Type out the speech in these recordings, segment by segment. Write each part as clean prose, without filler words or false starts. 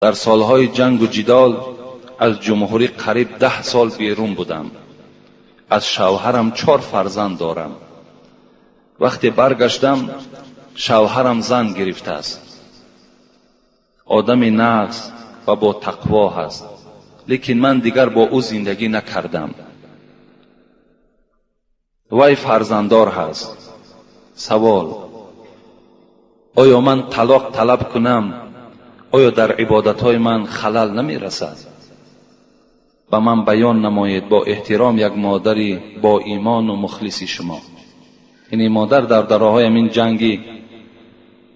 در سالهای جنگ و جدال از جمهوری قریب 10 سال بیرون بودم. از شوهرم 4 فرزند دارم. وقتی برگشتم شوهرم زن گرفته است. آدم نقص و با تقوا هست، لیکن من دیگر با او زندگی نکردم. وی فرزنددار هست. سوال: آیا من طلاق طلب کنم؟ آیا در عبادتهای من خلل نمی رسد؟ و من بیان نمایید با احترام یک مادری با ایمان و مخلصی شما. این مادر در دراهای این جنگی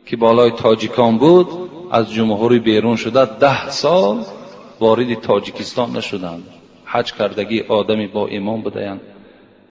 که بالای تاجیکان بود از جمهوری بیرون شده 10 سال وارد تاجیکستان نشدند. حج کردگی آدمی با ایمان بودند.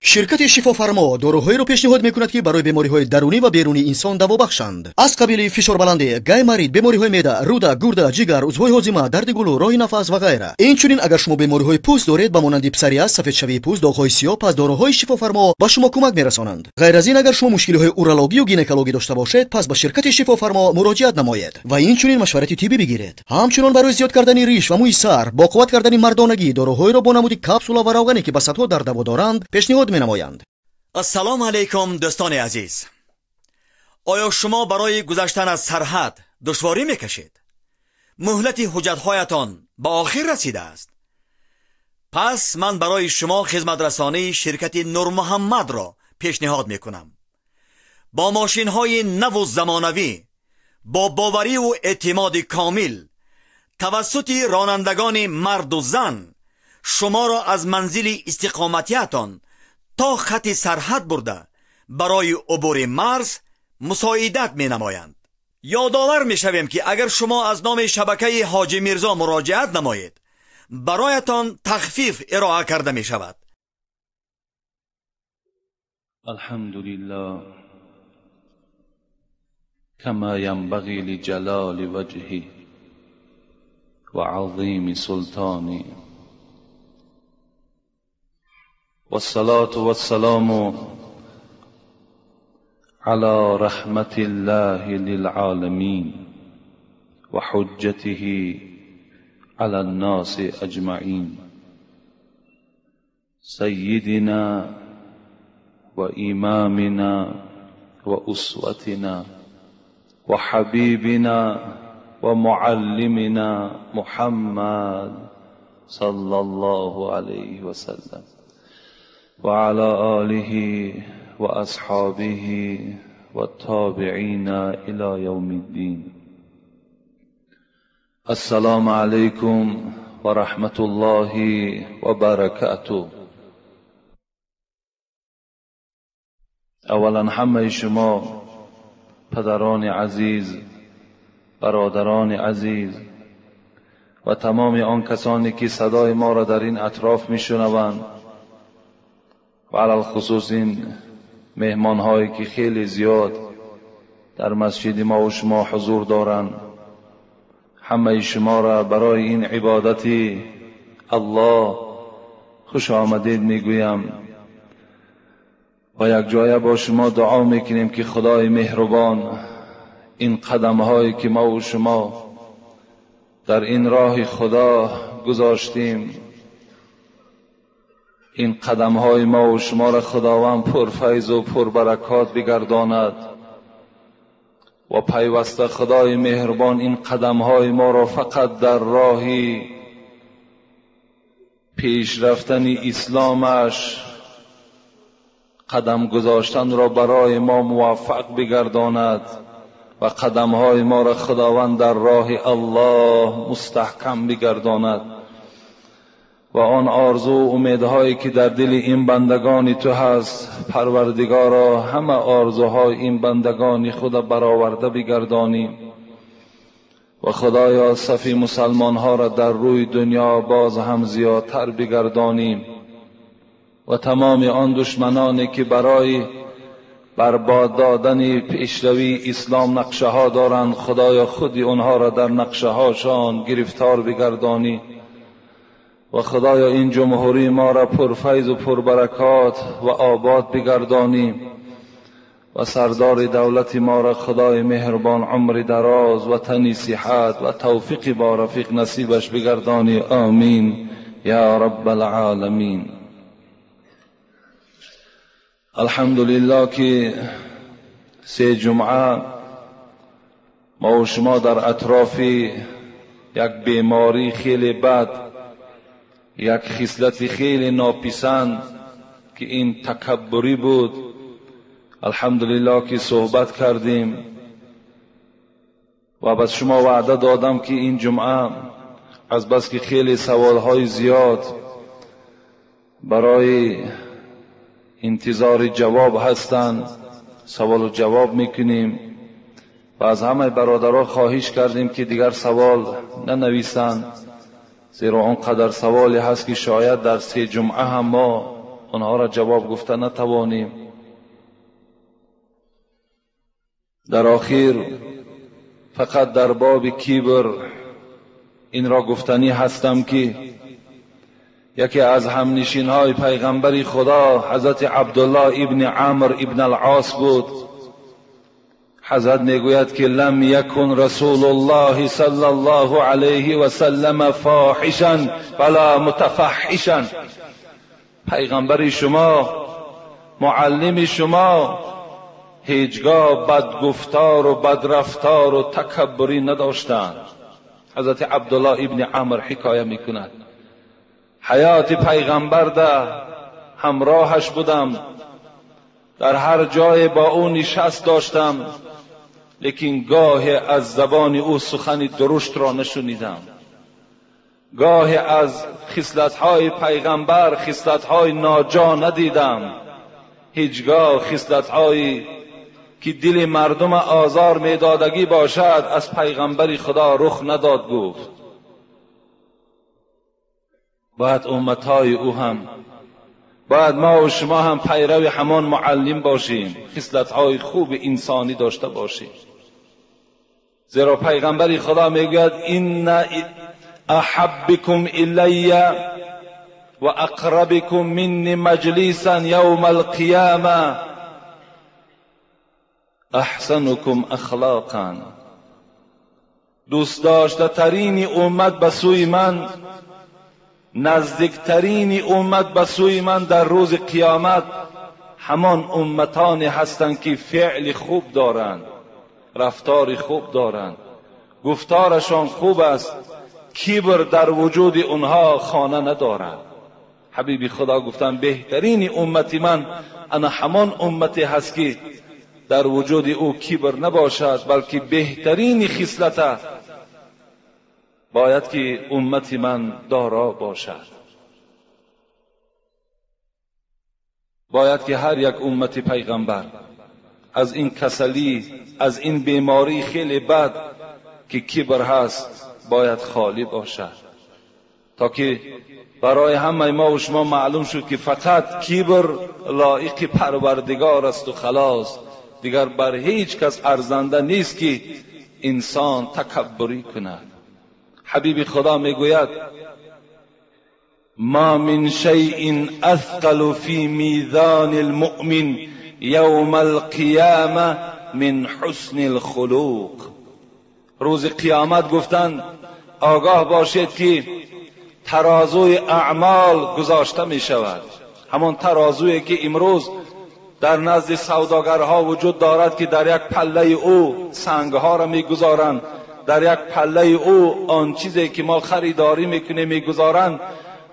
شرکت شفافرما داروهایی را پیشنهاد میکند که برای بیماری‌های درونی و بیرونی انسان دوا بخشند. از قبیل فشار بلندی، گایمرید، بیماری‌های معده، روده، گرده، جگر، عضوهای هاضمه، درد گلو، راه نفس و غیره. اینچنین اگر شما بیماری‌های پوست دارید به مانند پسریاس، سفید شوی پوست، داغ‌های سیاه، پس داروهای شفافرما به شما کمک می‌رسانند. غیر از این اگر شما مشکل‌های اورولوژی و گینکولوژی داشته باشید، پس به شرکت شفافرما مراجعت نمایید و اینچنین مشورت طبی بگیرید. همچنین برای زیاد کردن ریش و موی سر، با قوت کردن مردانگی، داروهایی را با نمود کپسول و روغنی که به صدها در دوا دارند پیشنهاد می‌نمایند. السلام علیکم دوستان عزیز. آیا شما برای گذشتن از سرحد دشواری میکشید؟ مهلت حجت‌هایتان به آخر رسیده است. پس من برای شما خدمت رسانی شرکت نور محمد را پیشنهاد میکنم. با ماشین‌های نو و زمانوی، با باوری و اعتماد کامل توسط رانندگان مرد و زن، شما را از منزل استقامتیتان تا خط سرحد برده برای عبور مرز مساعدت می نمایند. یادآور می شویم که اگر شما از نام شبکه حاجی میرزا مراجعت نمایید برایتان تخفیف ارائه کرده می شود. الحمدلله كما ينبغي لجلال وجهه وعظيم سلطانه والصلاة والسلام على رحمة الله للعالمين وحجته على الناس أجمعين سيدنا وإمامنا وأسوتنا وحبيبنا ومعلمنا محمد صلى الله عليه وسلم وعلى آله وأصحابه والتابعين إلى يوم الدين. السلام عليكم ورحمة الله وبركاته. اولا همه شما پدران عزیز، برادران عزیز و تمام آن کسانی که صدای ما را در این اطراف میشنوند و علل خصوص این مهمان هایی که خیلی زیاد در مسجد ما و شما حضور دارند، همه شما را برای این عبادت الله خوش آمدید میگویم و یک جایه با شما دعا میکنیم که خدای مهربان این قدم هایی که ما و شما در این راه خدا گذاشتیم، این قدم های ما و شما را خداوند پرفیض و پربرکات بگرداند و پیوسته خدای مهربان این قدم های ما را فقط در راه پیش رفتن اسلامش قدم گذاشتن را برای ما موفق بگرداند و قدم های ما را خداوند در راه الله مستحکم بگرداند و آن آرزو و امیدهایی که در دل این بندگان تو هست پروردگارا همه آرزوهای این بندگان خود برآورده بگردانی و خدایا صف مسلمان ها را در روی دنیا باز هم زیادتر بگردانی و تمام آن دشمنانی که برای برباد دادن پیشروی اسلام نقشه ها دارند خدایا خودی آنها را در نقشه هاشان گرفتار بگردانی و خدایا این جمهوری ما را پرفیض و پربرکات و آباد بگردانی و سردار دولت ما را خدای مهربان عمر دراز و تنی صحت و توفیق با رفیق نصیبش بگردانی. آمین یا رب العالمین. الحمدلله که 3 جمعه ما و شما در اطراف یک بیماری خیلی بد، یک خصلت خیلی ناپسند که این تکبری بود، الحمدلله که صحبت کردیم و بس شما وعده دادم که این جمعه از بس که خیلی سوالهای زیاد برای انتظار جواب هستند، سوال و جواب میکنیم و از همه برادرها خواهش کردیم که دیگر سوال ننویسند، زیرا آنقدر سوالی هست که شاید در 3 جمعه هم ما آنها را جواب گفته نتوانیم. در آخر فقط در باب کبر این را گفتنی هستم که یکی از همنشین‌های پیغمبر خدا حضرت عبدالله ابن عمرو ابن العاص بود. حضرت میگوید که لم یکن رسول الله صلی الله علیه و سلم فاحشا ولا متفحشا. پیغمبر شما، معلم شما هیچگاه بدگفتار و بدرفتار و تکبری نداشتند. حضرت عبدالله ابن عمرو حکایه میکند حیات پیغمبر ده همراهش بودم، در هر جای با او نشست داشتم، لیکن گاه از زبان او سخن درشت را نشنیدم. گاه از خصلت‌های پیغمبر خصلت‌های ناجا ندیدم. هیچگاه خصلت‌هایی که دل مردم آزار میدادگی باشد از پیغمبر خدا رخ نداد گفت. باید امتهای او هم، باید ما و شما هم پیرو همان معلم باشیم، خصلت‌های خوب انسانی داشته باشیم. زیرا پیغمبر خدا میگوید ان احبکم الی و اقربکم منی مجلسا یوم القیامه احسنکم اخلاقا. دوست داشته ترین امت به سوی من، نزدیکترین امت به سوی من در روز قیامت همان امتانی هستند که فعل خوب دارند، رفتار خوب دارند، گفتارشان خوب است، کبر در وجود اونها خانه ندارد. حبیب خدا گفتن بهترین امت من انا همان امتی هست که در وجود او کبر نباشد، بلکه بهترین خصلت باید که امت من دارا باشد. باید که هر یک امت پیغمبر از این کسلی، از این بیماری خیلی بد که کبر هست باید خالی باشد، تا که برای همه ما و شما معلوم شد که فقط کبر لایق پروردگار است و خلاص. دیگر بر هیچ کس ارزنده نیست که انسان تکبری کند. حبیب خدا میگوید ما من شیء اثقل فی میزان المؤمن یوم القیامه من حسن الخلق. روز قیامت گفتند آگاه باشید که ترازوی اعمال گذاشته می شود، همان ترازویی که امروز در نزد سوداگرها وجود دارد که در یک پله او سنگها را میگذارند، در یک پله او آن چیزی که ما خریداری میکنیم میگذارند.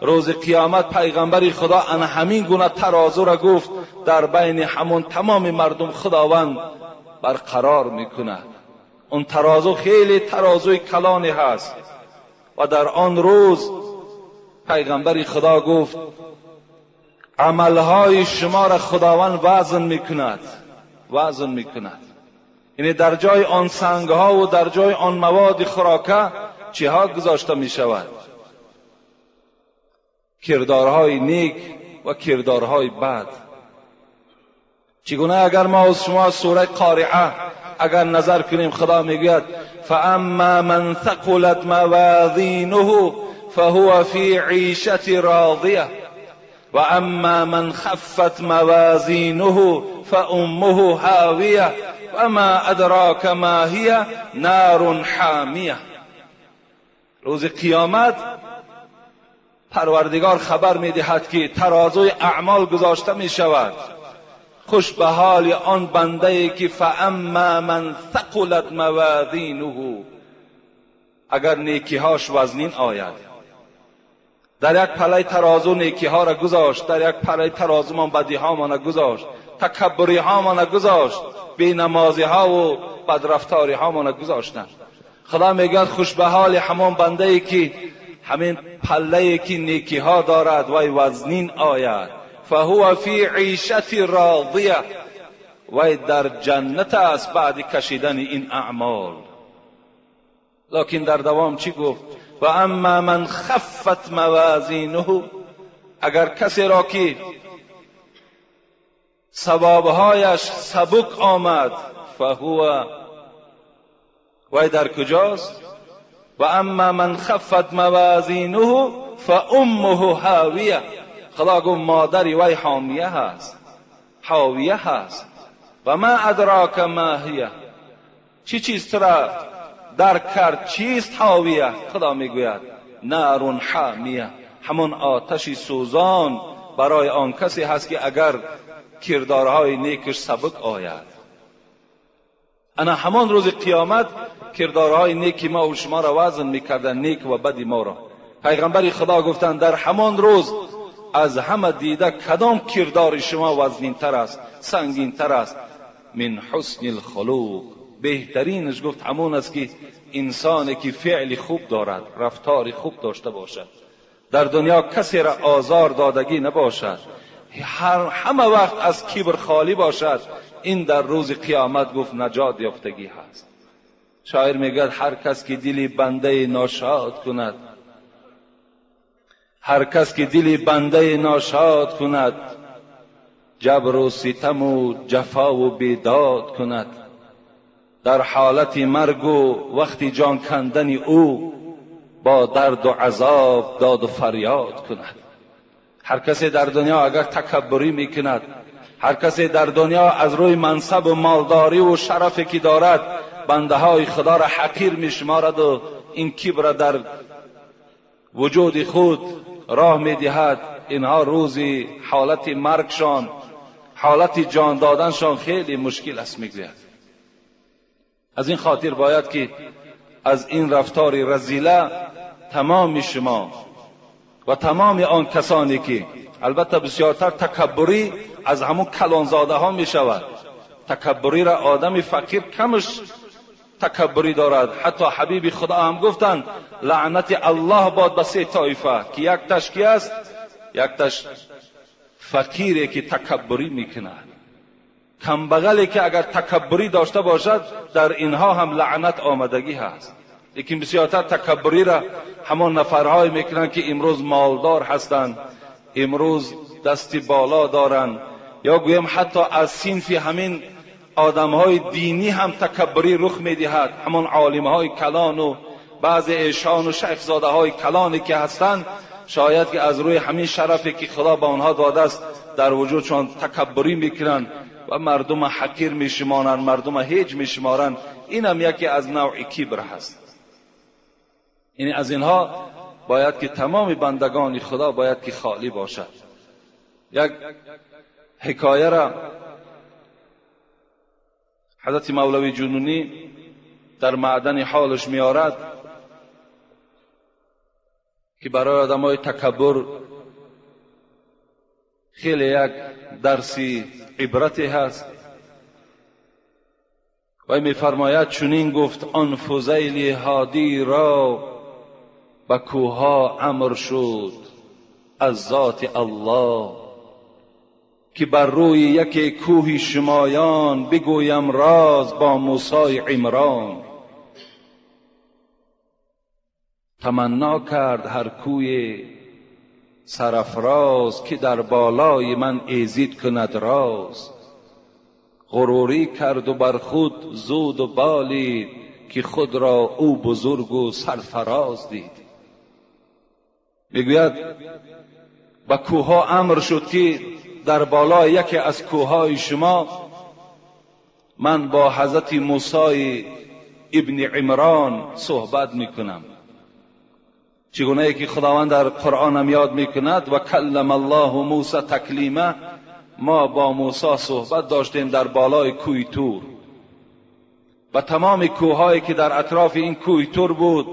روز قیامت پیغمبر خدا ان همین گونه ترازو را گفت در بین همون تمام مردم خداوند برقرار میکند. اون ترازو خیلی ترازوی کلانی هست و در آن روز پیغمبر خدا گفت عملهای شما را خداوند وزن میکند، وزن میکند. یعنی در جای آن سنگها و در جای آن مواد خوراکه چه ها گذاشته می شود؟ کردارهای نیک و کردارهای بد. چگونه اگر ما از شما سوره قارعه اگر نظر کنیم، خدا میگوید فاما من ثقلت موازینه فهو فی عیشة راضیه و اما من خفت موازینه فامه هاویه و ما ادراک ما هی نار حامیه. روز قیامت پروردگار خبر میدهد که ترازوی اعمال گذاشته می شود. خوش به حال آن بنده ای که فاما من ثقلت موازینه، اگر نیکیهاش وزنین آید، در یک پله ترازو نیکیها را گذاشت، در یک پله ترازو من بدیها را گذاشت، تکبری ها را گذاشت، بینمازی ها و بدرفتاری ها را گذاشتن. خدا میگه خوش به حال همان بنده ای که همین پله ای که نیکی ها دارد وی وزنین آید، فهو فی عیشت راضیه، وی در جنت است بعد کشیدن این اعمال. لکن در دوام چی گفت؟ و اما من خفت موازینه، اگر کسی را که ثوابهایش سبک آمد، فهو، وی در کجاست؟ و اما من خفت موازینه فامه هاویه، خدا گفت مادری وی حامیه هست، حاویه هست. و ما ادراک ما هی، چی چیز ترا درک کرد چیست حاویه؟ خدا میگوید نار حامیه، همون آتشی سوزان برای آن کسی هست که اگر کردارهای نیکش سبک آید. انا همان روز قیامت کردارهای نیکی ما و شما را وزن میکردن، نیک و بدی ما را. پیغمبر خدا گفتند در همان روز از همه دیده کدام کردار شما وزنین تر است، سنگین تر است؟ من حسن الخلق، بهترینش گفت همون است که انسانی که فعل خوب دارد، رفتار خوب داشته باشد، در دنیا کسی را آزار دادگی نباشد، همه وقت از کبر خالی باشد. این در روز قیامت گفت نجات یافتگی هست. شاعر میگه هر کس که دلی بنده ناشاد کند، هر کس که دلی بنده ناشاد کند، جبر و ستم و جفا و بیداد کند، در حالت مرگ و وقتی جان کندن او، با درد و عذاب داد و فریاد کند. هر کسی در دنیا اگر تکبری میکند، هر کسی در دنیا از روی منصب و مالداری و شرفی که دارد بنده های خدا را حقیر میشمارد و این کبر در وجود خود راه میدهد، اینها روزی حالت مرگشان، حالت جان دادنشان خیلی مشکل است میگوید. از این خاطر باید که از این رفتار رذیله تمام شما و تمام آن کسانی که البته بسیارتر تکبری از همون کلانزاده ها می شود. تکبری را آدم فقیر کمش تکبری دارد. حتی حبیب خدا هم گفتند لعنت الله باد به سه طایفه که یک تش کی است؟ یک تش فقیری که تکبری میکند، کمبغلی که اگر تکبری داشته باشد در اینها هم لعنت آمدگی هست. لیکن بسیارتر تکبری را همان نفرهای میکنند که امروز مالدار هستند، امروز دستی بالا دارند، یا گویم حتی از صنف همین آدمهای دینی هم تکبری رخ میدهد. همان عالمهای کلان و بعض ایشان و شیخزاده های کلانی که هستند، شاید که از روی همین شرفی که خدا به آنها داده است در وجودشان تکبری میکنند و مردم حقیر میشمارند، مردم هیچ میشمارند. این هم یکی از نوع کبر هست. یعنی از اینها باید که تمام بندگان خدا باید که خالی باشد. یک حکایه را حضرت مولوی جنونی در معدن حالش میارد که برای آدمای تکبر خیلی یک درسی عبرتی هست. و میفرماید چنین گفت آن فضیل هادی را به کوها امر شد از ذات الله، که بر روی یک کوه شمایان بگویم راز با موسی عمران. تمنا کرد هر کوی سرافراز که در بالای من ایزید کند راز. غروری کرد و بر خود زود و بالید که خود را او بزرگ و سرفراز دید. میگوید به کوهها امر شد که در بالای یکی از کوههای شما من با حضرت موسی ابن عمران صحبت میکنم. چگونه که خداوند در قرآن هم یاد میکند و کلم الله موسی تکلیما، ما با موسی صحبت داشتیم در بالای کوه تور. و تمام کوههایی که در اطراف این کوه تور بود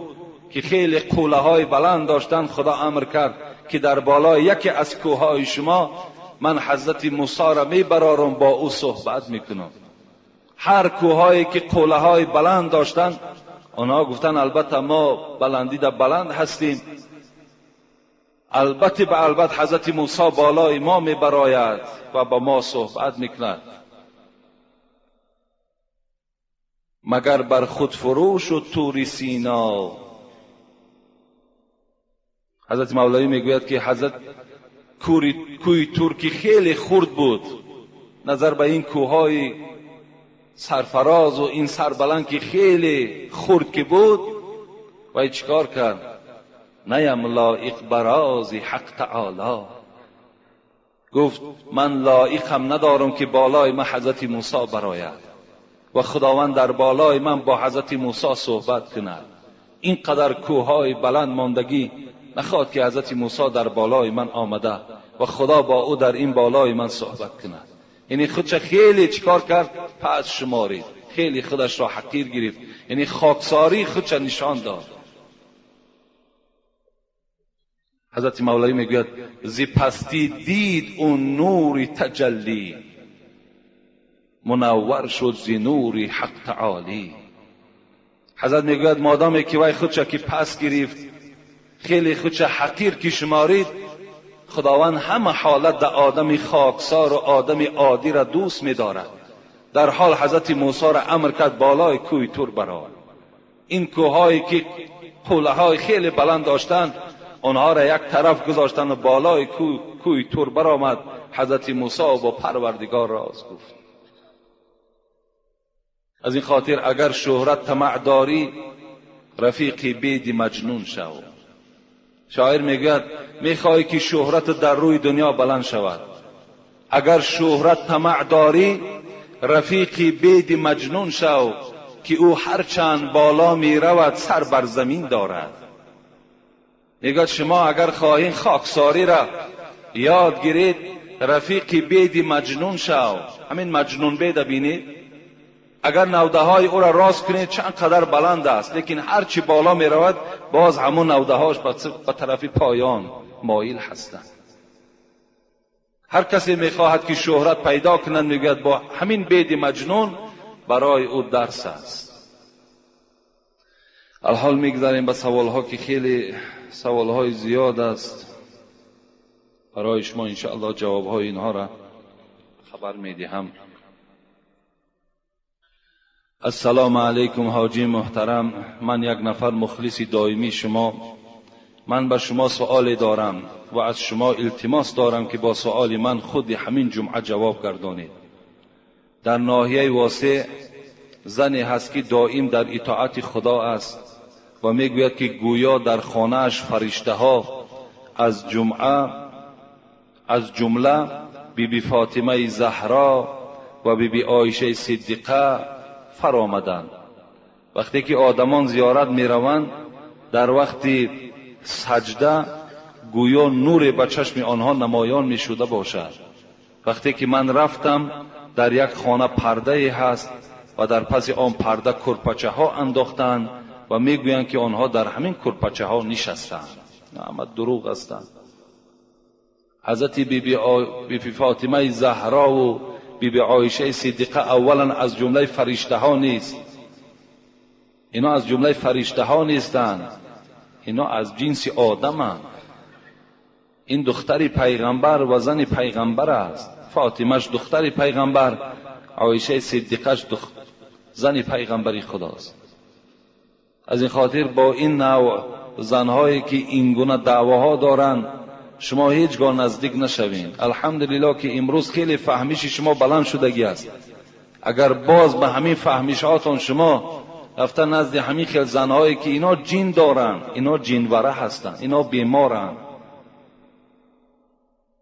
که خیلی قوله های بلند داشتن، خدا امر کرد که در بالای یکی از کوههای شما من حضرت موسی را میبرارم، با او صحبت میکنم. هر کوههایی که قوله های بلند داشتن، آنها گفتن البته ما بلندی در بلند هستیم، البته به البته حضرت موسی بالای ما میبراید و با ما صحبت میکند. مگر بر خود فروش و طور سینا. حضرت مولوی میگوید که حضرت کوه طور که خیلی خرد بود، نظر به این کوههای سرفراز و این سربلند که خیلی خرد که بود، و چیکار کرد؟ نیم لایق براز حق تعالی. گفت من لایقم ندارم که بالای من حضرت موسی براید و خداوند در بالای من با حضرت موسی صحبت کند. اینقدر کوههای بلند ماندگی نخواد که حضرت موسی در بالای من آمده و خدا با او در این بالای من صحبت کند. یعنی خودش خیلی چیکار کرد؟ پس شمارید، خیلی خودش را حقیر گرفت، یعنی خاکساری خودش نشان داد. حضرت مولوی میگوید زی پستی دید اون نور تجلی، منور شد زی نور حق تعالی. حضرت میگوید مادامی که وای خودش که پس گرفت، خیلی خودش حقیر که شمارید، خداوند همه حالت در آدم خاکسار و آدم عادی را دوست می‌دارد. در حال حضرت موسی را امر کرد بالای کوه طور برآورد. این کوههایی که قله‌های خیلی بلند داشتند، آنها را یک طرف گذاشتن و بالای کوه طور برآمد. حضرت موسی با پروردگار راز گفت. از این خاطر اگر شهرت طمع داری، رفیق بید مجنون شو. شاعر میگوید میخوای که شهرت در روی دنیا بلند شود، اگر شهرت طمع داری، رفیق بید مجنون شو، که او هر چند بالا میرود سر بر زمین دارد. میگوید شما اگر خواهید خاکساری را یاد گیرید، رفیق بید مجنون شو. همین مجنون بید بینید، اگر نوده های او را راست کنید چند قدر بلند است، لیکن هر چی بالا می رود باز همون نوده هاش به طرف پایان مایل هستند. هر کسی می خواهد که شهرت پیدا کنند، میگوید با همین بید مجنون برای او درس است. الحال میگذاریم به سوال ها که خیلی سوال های زیاد است. برای شما انشاءالله جواب های اینها را خبر میدهم. السلام علیکم حاجی محترم، من یک نفر مخلص دائمی شما. من به شما سؤال دارم و از شما التماس دارم که با سؤال من خود همین جمعه جواب گردانید. در ناحیه واسع زنی هست که دائم در اطاعت خدا است و میگوید که گویا در خانه‌اش فرشته ها از جمله بیبی فاطمه زهرا و بیبی عایشه صدیقه فرآمدند. وقتی که آدمان زیارت می روند، در وقت سجده گویا نور به چشم آنها نمایان می شده باشد. وقتی که من رفتم، در یک خانه پرده هست و در پس آن پرده کرپچه ها انداختند و می گویند که آنها در همین کرپچه ها نشستند. نه، دروغ هستند. حضرت بیبی فاطمه زهرا و بیبی عایشه صدیقه اولا از جمله فرشته ها نیست. اینا از جمله فرشته ها نیستند، اینا از جنس آدمند. این دختر پیغمبر و زن پیغمبر است. فاطمهش دختر پیغمبر، عایشه صدیقهش زن پیغمبری خداست. از این خاطر با این نوع زنهایی که این گونه دعواها دارند شما هیچگاه نزدیک نشوین. الحمدلله که امروز خیلی فهمیش شما بلند شدگی است. اگر باز به همین فهمیشاتون شما رفتن نزد همین خیل زنهایی که اینا جین دارن، اینا جینوره هستن، اینا بیمارن،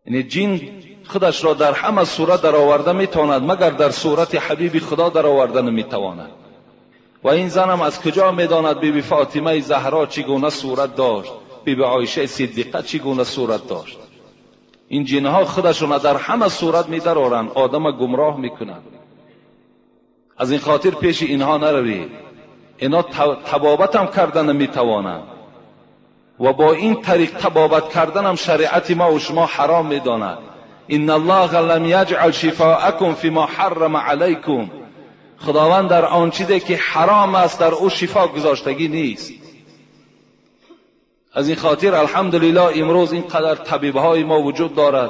یعنی جن خودش را در همه صورت در آورده میتواند مگر در صورت حبیب خدا در آورده نمیتواند. و این زنم از کجا میداند بیبی فاطمه زهرا چگونه صورت داشت، بیبی عایشه صدیقه چگونه صورت داشت؟ این جنها خودشون در همه صورت میدرارند، آدم گمراه میکنند. از این خاطر پیش اینها نروید. اینا تبابت هم کردن نمیتوانند و با این طریق تبابت کردن هم شریعت ما و شما حرام میداند. ان الله لم یجعل شفاءکم فيما حرم علیکم. خداوند در آن چیزی که حرام است در او شفا گذاشتگی نیست. از این خاطر الحمدلله امروز اینقدر طبیب‌های ما وجود دارد.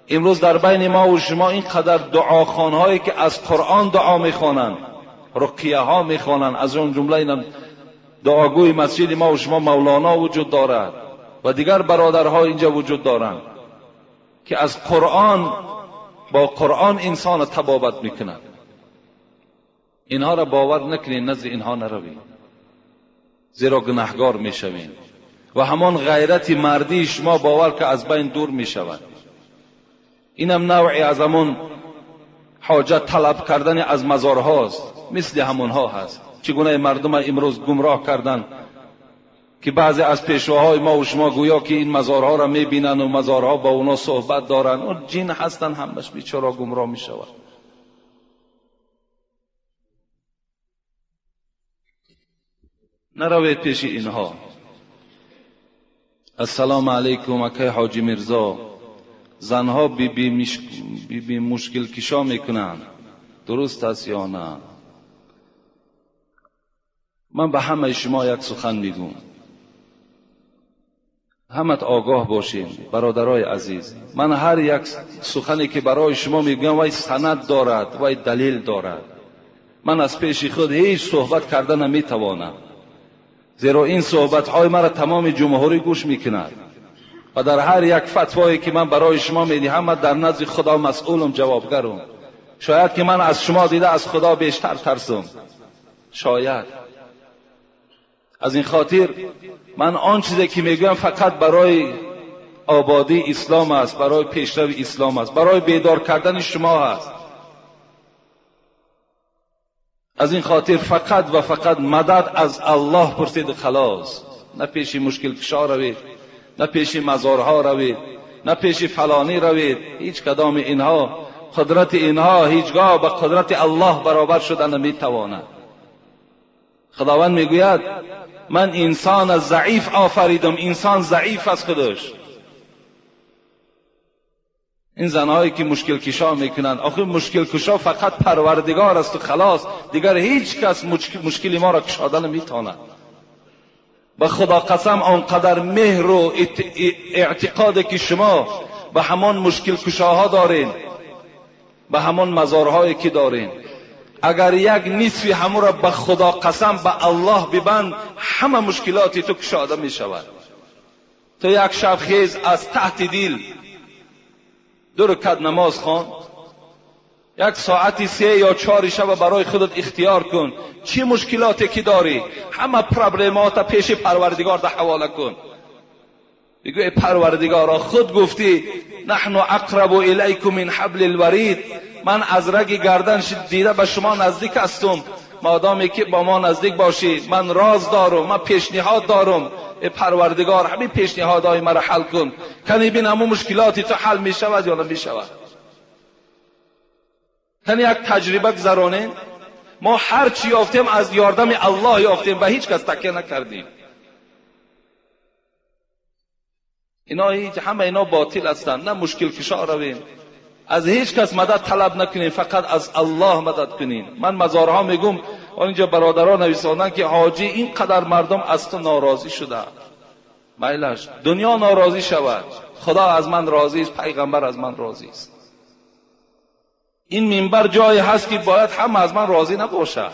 امروز در بین ما و شما اینقدر دعاخوان‌هایی که از قرآن دعا میخوانند، رقیه ها میخوانند. از اون جمله این دعاگوی مسجد ما و شما مولانا وجود دارد و دیگر برادرها اینجا وجود دارند که از قرآن با قرآن انسان تبابت میکنند. اینها را باور نکنین، نزد اینها نروید، زیرا گناهگار میشوین و همان غیرت مردی شما باور که از بین دور میشود. اینم نوعی از همون حاجت طلب کردن از مزارهاست، مثل همونها هست. چگونه مردم امروز گمراه کردن که بعضی از پیشواهای ما و شما گویا که این مزارها را میبینن و مزارها با اونا صحبت دارن. اون جن هستن، همش بیچاره گمراه میشود. نروید پیش اینها. السلام علیکم اکای حاجی مرزا، زنها بی مشکل کشا میکنند، درست است یا نه؟ من به همه شما یک سخن میگم، همت آگاه باشین برادرای عزیز. من هر یک سخنی که برای شما میگم وای سند دارد، وای دلیل دارد. من از پیش خود هیچ صحبت کردن نمیتوانم، زیرا این صحبت های مرا تمام جمهوری گوش میکند و در هر یک فتوایی که من برای شما میدهم من در نزد خدا مسئولم، جوابگرم. شاید که من از شما دیده از خدا بیشتر ترسم، شاید. از این خاطر من آن چیزی که میگویم فقط برای آبادی اسلام است، برای پیشرو اسلام است، برای بیدار کردن شما است. از این خاطر فقط و فقط مدد از الله پرسید خلاص. نه پیش مشکل کشا روید، نه پیش مزارها روید، نه پیش فلانی روید. هیچ کدام اینها، قدرت اینها هیچگاه به قدرت الله برابر شدن نمیتواند. خداوند میگوید من انسان ضعیف آفریدم. انسان ضعیف از خودش. این زنهایی که مشکل کشا میکنند، آخه مشکل کشا فقط پروردگار است و خلاص، دیگر هیچ کس مشکل ما را کشادن نمیتواند. به خدا قسم آنقدر مهر و اعتقادی که شما به همان مشکل کشاها دارین، به همان مزارهایی که دارین، اگر یک نصف همو را به خدا قسم به الله ببند، همه مشکلاتی تو کشاده می شود. تو یک شب خیز از تحت دل 2 رکعت نماز خوان، یک ساعتی 3 یا 4 شب برای خودت اختیار کن. چه مشکلاتی که داری همه پرابلمات پیش پروردگار ده حواله کن. بگو ای پروردگارا، خود گفتی نحن اقرب الیکم من حبل الورید، من از رگ گردن دیده به شما نزدیک هستم. مادامی که با ما نزدیک باشی، من راز دارم، من پیشنهاد دارم. ای پروردگار همین پیشنهادهای مرا حل کن. کنی بین همون مشکلاتی تو حل می شود یا نمی شود؟ کنی یک تجربه گذرانیم. ما هر چی یافتیم از یاردم الله یافتیم، به هیچ کس تکیه نکردیم. اینا همه اینا باطل هستند. نه مشکل کشا رویم، از هیچ کس مدد طلب نکنین، فقط از الله مدد کنین. من مزارها میگم، اینجا برادران نویساندن که حاجی اینقدر مردم از تو ناراضی شده. میلش دنیا ناراضی شود، خدا از من راضی است، پیغمبر از من راضی است. این منبر جایی هست که باید هم از من راضی نباشد.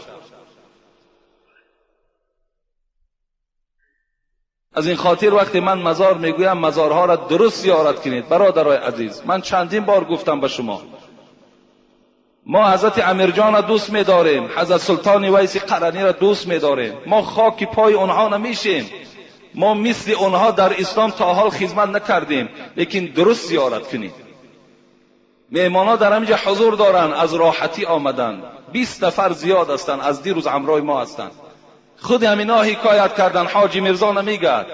از این خاطر وقتی من مزار میگویم، مزارها را درست زیارت کنید. برادرای عزیز، من چندین بار گفتم به شما، ما حضرت امیر جان را دوست می‌داریم، حضرت سلطان ویس قرنی را دوست می‌داریم. ما خاک پای اونها نمیشیم. ما مثل اونها در اسلام تا حال خدمت نکردیم، لیکن درست زیارت کنید. مهمانا در همینجا حضور دارن، از راحتی آمدن، 20 نفر زیاد هستن، از دیروز همراه ما هستن. خود همینا حکایت کردن، حاجی میرزا نمیگه،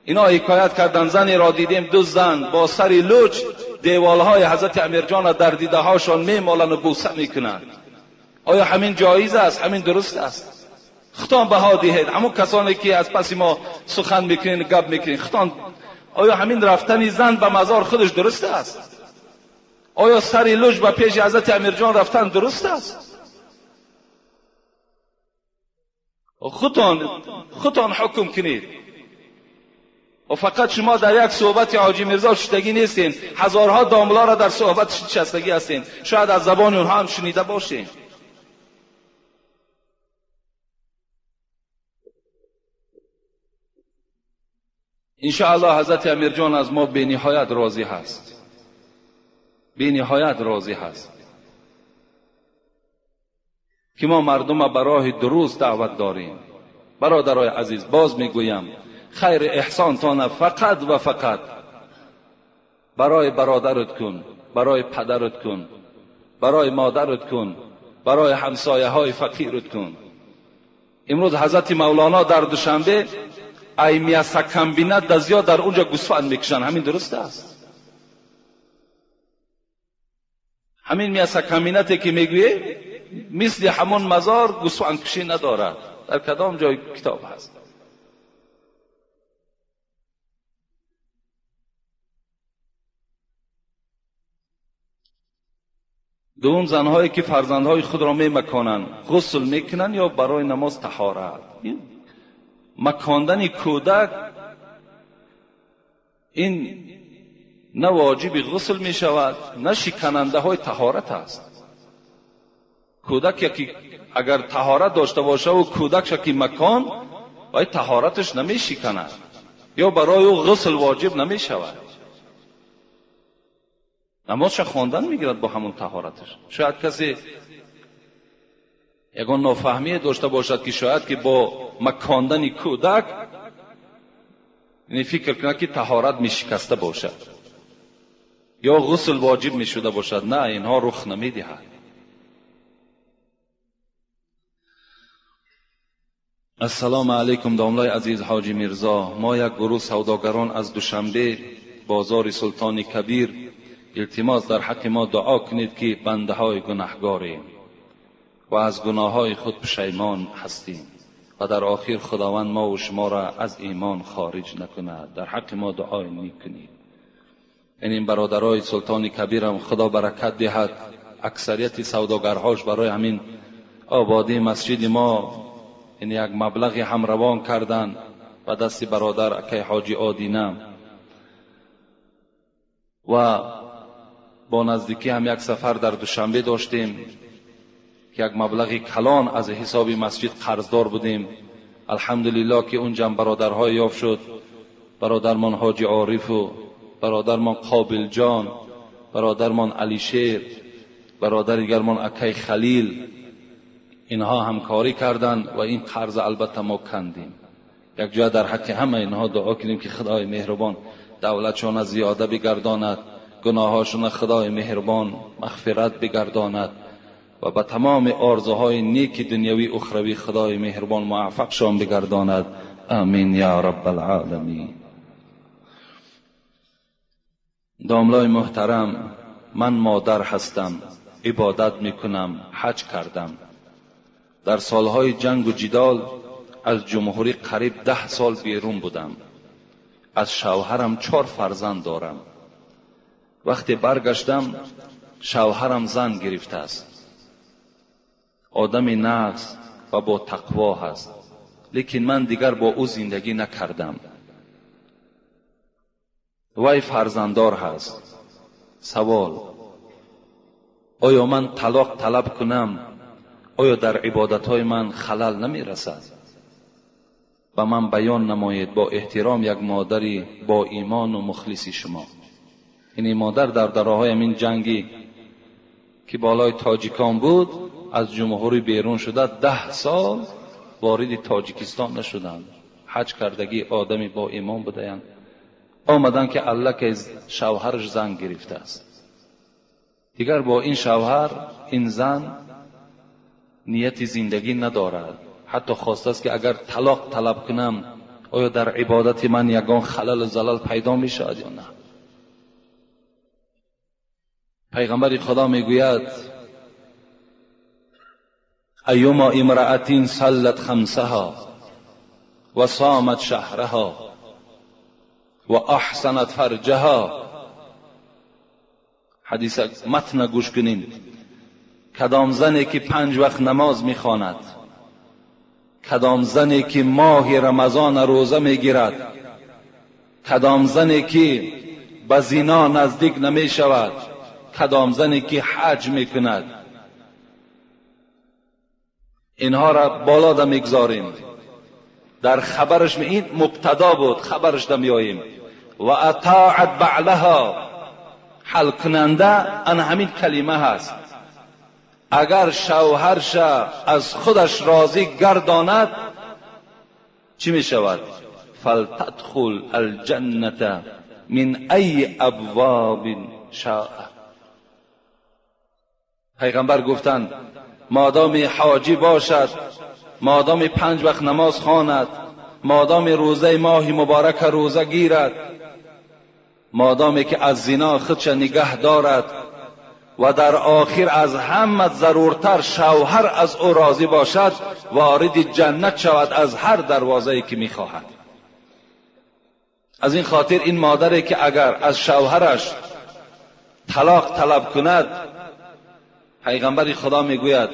اینا حکایت کردن زنی را دیدیم، 2 زن با سری لوچ دیوالهای حضرت امیرجان در دیده هاشان میمالن و بوسه میکنن. آیا همین جایز است؟ همین درست است؟ خطان بها دهید. همون کسانی که از پس ما سخن میکنین، گپ میکنین، خطان آیا همین رفتن زن به مزار خودش درست است؟ آیا سری لوچ به پیش حضرت امیرجان رفتن درست است؟ خودتان حکم کنید. و فقط شما در یک صحبت حاجی میرزا شدگی نیستین، هزارها داملا را در صحبت شستگی هستین، شاید از زبان اونها هم شنیده باشین. انشاءالله حضرت امیرجان از ما به نهایت راضی هست، به نهایت راضی هست که ما مردم به راه درست دعوت داریم. برادرای عزیز، باز میگویم خیر احسانتان فقط و فقط برای برادرت کن، برای پدرت کن، برای مادرت کن، برای همسایه های فقیرت کن. امروز حضرت مولانا در دوشنبه ای میاسکم بیند دزیا در اونجا گوسفند میکشن. همین درست است؟ همین میاسکم بینتی که میگویه مثل همون مزار گوسفند کشی ندارد. در کدام جای کتاب هست؟ دوم، زنهایی که فرزندهای خود را میمکانند غسل میکنند یا برای نماز طهارت. مکاندن کودک این نه واجب غسل می شود نه شکننده های طهارت است. کودک که اگر طهارت داشته باشه و کودک شکی مکان و طهارتش نمی شکند یا برای او غسل واجب نمی شود، نمازش خواندن میگیرد با همون طهارتش. شاید کسی یگان نافهمی داشته باشد که شاید که با مکاندن کودک یعنی فکر کنه که طهارت می شکسته باشد یا غسل واجب می شده باشد. نه، اینها رخ نمی دهد. السلام علیکم داملای عزیز حاجی میرزا. ما یک گروه سوداگران از دوشنبه بازار سلطان کبیر التماس در حق ما دعا کنید که بنده های گناهگاریم و از گناه های خود پشیمان هستیم و در آخر خداوند ما و شما را از ایمان خارج نکند. در حق ما دعای میکنید. این برادرای سلطان کبیر هم خدا برکت دهد. اکثریت سوداگرهاش برای همین آبادی مسجد ما این یک مبلغی هم روان کردند و دست برادر اکی حاجی آدینه و با نزدیکی هم یک سفر در دوشنبه داشتیم که یک مبلغی کلان از حساب مسجد قرضدار بودیم. الحمدلله که اونجا برادرهای یافت شد. برادرمان حاجی عارف و برادرمان قابل جان، برادرمان علی شیر، برادر دیگرمان اکی خلیل، اینها همکاری کردند و این قرض البته ما کندیم. یک جا در حق همه اینها دعا کنیم که خدای مهربان دولتشان زیاده بگرداند، گناهاشون خدای مهربان مغفرت بگرداند و به تمام آرزوهای نیک دنیوی اخروی خدای مهربان موفقشان بگرداند. آمین یا رب العالمین. داملای محترم، من مادر هستم، عبادت میکنم، حج کردم. در سالهای جنگ و جدال از جمهوری قریب 10 سال بیرون بودم. از شوهرم 4 فرزند دارم. وقتی برگشتم شوهرم زن گرفته است. آدم نقص و با تقوا هست، لیکن من دیگر با او زندگی نکردم. وی فرزنددار هست. سوال: آیا من طلاق طلب کنم؟ آیا در عبادتهای من خلل نمی رسد؟ و من بیان نمایید با احترام یک مادری با ایمان و مخلصی شما. این مادر در دراهای این جنگی که بالای تاجیکان بود از جمهوری بیرون شده 10 سال وارد تاجیکستان نشدند. حج کردگی آدمی با ایمان بودند. آمدن که الک شوهرش زن گرفته است. دیگر با این شوهر این زن نیت زندگی ندارد. حتی خواسته است که اگر طلاق طلب کنم آیا در عبادت من یگان خلل و زلل پیدا می شود یا نه. پیغمبر خدا می گوید ایما امرأة صلت خمسها و صامت شهرها و احسنت فرجها. حدیث متن گوش کنین. کدام زنی که 5 وقت نماز میخواند، کدام زنی که ماه رمضان روزه میگیرد، کدام زنی که به زنا نزدیک نمی شود، کدام زنی که حج میکند، اینها را بالا دا میگذاریم. در خبرش این مبتدا بود، خبرش دا میاییم. و اطاعت بعلها، حل کننده ان همین کلمه هست. اگر شوهرش از خودش راضی گرداند چی می شود؟ فلتدخل الجنة من ای ابواب شاء. پیغمبر گفتند مادام حاجی باشد، مادام 5 وقت نماز خواند، مادام روزه ماه مبارک روزه گیرد، مادامی که از زنا خودش نگه دارد و در آخر از همه ضرورتر شوهر از او راضی باشد، وارد جنت شود از هر دروازه‌ای که می‌خواهد. از این خاطر این مادری که اگر از شوهرش طلاق طلب کند، پیغمبر خدا میگوید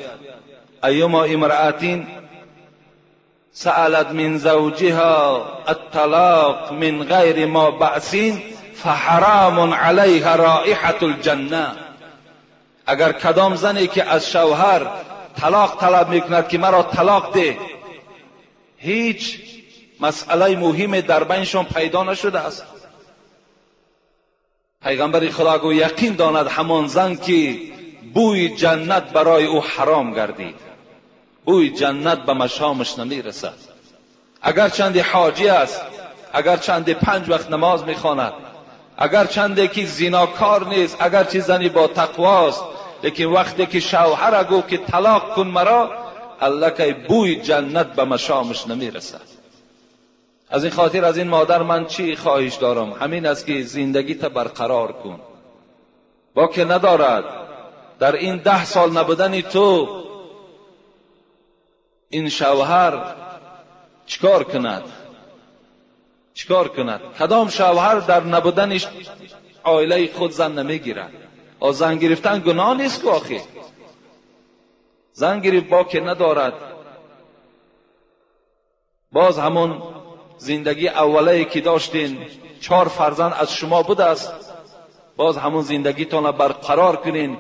ایما امرأة سألت من زوجها الطلاق من غیر ما بأس فحرام علیها رائحة الجنه. اگر کدام زنی که از شوهر طلاق طلب میکند که مرا طلاق ده، هیچ مسئله مهمی در بینشان پیدا نشده است، پیغمبر خدا گو یقین داند همان زن که بوی جنت برای او حرام گردید، بوی جنت به مشامش نمیرسد. اگر چند حاجی است، اگر چند 5 وقت نماز میخواند، اگر چند که زناکار نیست، اگر چه زنی با تقواست، لیکن وقتی که شوهر گو که طلاق کن مرا، الکی بوی جنت به مشامش نمیرسد. از این خاطر از این مادر من چی خواهش دارم؟ همین است که زندگی تا برقرار کن. با که ندارد در این 10 سال نبودن تو این شوهر چیکار کند؟ چیکار کند؟ کدام شوهر در نبودنش عائله خود زن نمیگیرد؟ زن گرفتن گناه نیست که آخه زن گرفت با که ندارد. باز همون زندگی اولی که داشتین 4 فرزند از شما بوده است، باز همون زندگیتان برقرار کنین.